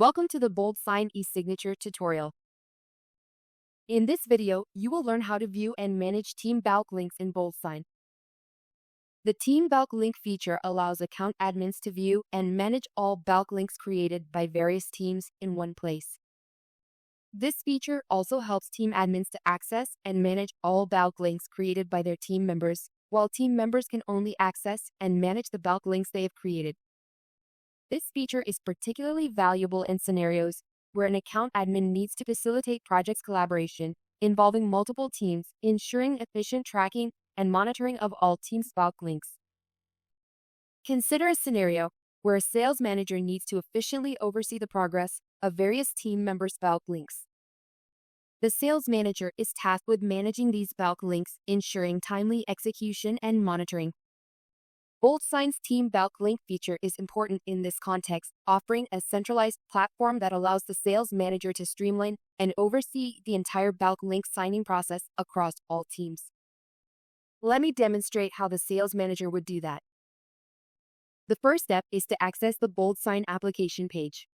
Welcome to the BoldSign eSignature tutorial. In this video, you will learn how to view and manage team bulk links in BoldSign. The team bulk link feature allows account admins to view and manage all bulk links created by various teams in one place. This feature also helps team admins to access and manage all bulk links created by their team members, while team members can only access and manage the bulk links they have created. This feature is particularly valuable in scenarios where an account admin needs to facilitate project collaboration involving multiple teams, ensuring efficient tracking and monitoring of all teams' bulk links. Consider a scenario where a sales manager needs to efficiently oversee the progress of various team members' bulk links. The sales manager is tasked with managing these bulk links, ensuring timely execution and monitoring. BoldSign's Team Bulk Link feature is important in this context, offering a centralized platform that allows the sales manager to streamline and oversee the entire bulk link signing process across all teams. Let me demonstrate how the sales manager would do that. The first step is to access the BoldSign application page.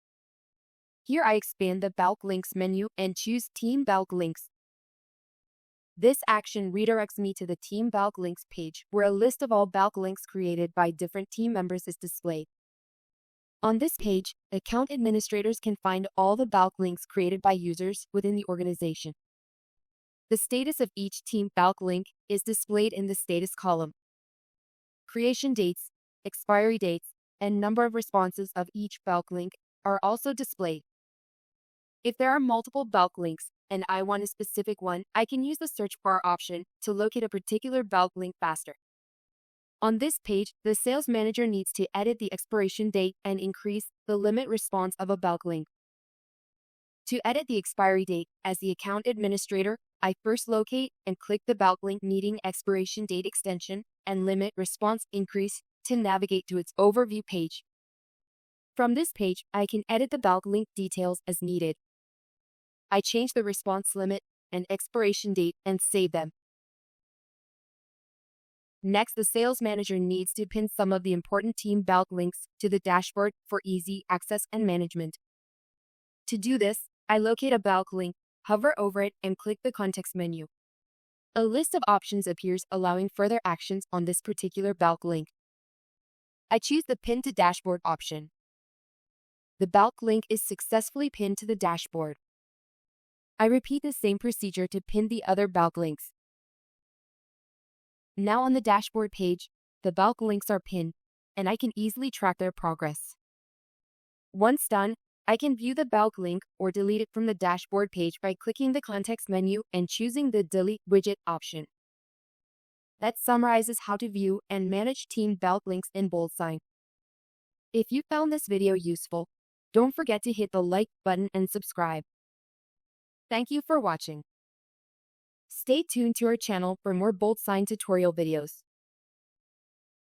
Here I expand the Bulk Links menu and choose Team Bulk Links. This action redirects me to the Team Bulk Links page, where a list of all bulk links created by different team members is displayed. On this page, account administrators can find all the bulk links created by users within the organization. The status of each team bulk link is displayed in the status column. Creation dates, expiry dates, and number of responses of each bulk link are also displayed. If there are multiple bulk links, and I want a specific one, I can use the search bar option to locate a particular bulk link faster. On this page, the sales manager needs to edit the expiration date and increase the limit response of a bulk link. To edit the expiry date, as the account administrator, I first locate and click the bulk link needing expiration date extension and limit response increase to navigate to its overview page. From this page, I can edit the bulk link details as needed. I change the response limit and expiration date and save them. Next, the sales manager needs to pin some of the important team bulk links to the dashboard for easy access and management. To do this, I locate a bulk link, hover over it, and click the context menu. A list of options appears allowing further actions on this particular bulk link. I choose the Pin to Dashboard option. The bulk link is successfully pinned to the dashboard. I repeat the same procedure to pin the other bulk links. Now on the dashboard page, the bulk links are pinned, and I can easily track their progress. Once done, I can view the bulk link or delete it from the dashboard page by clicking the context menu and choosing the Delete Widget option. That summarizes how to view and manage team bulk links in BoldSign. If you found this video useful, don't forget to hit the like button and subscribe. Thank you for watching. Stay tuned to our channel for more BoldSign tutorial videos.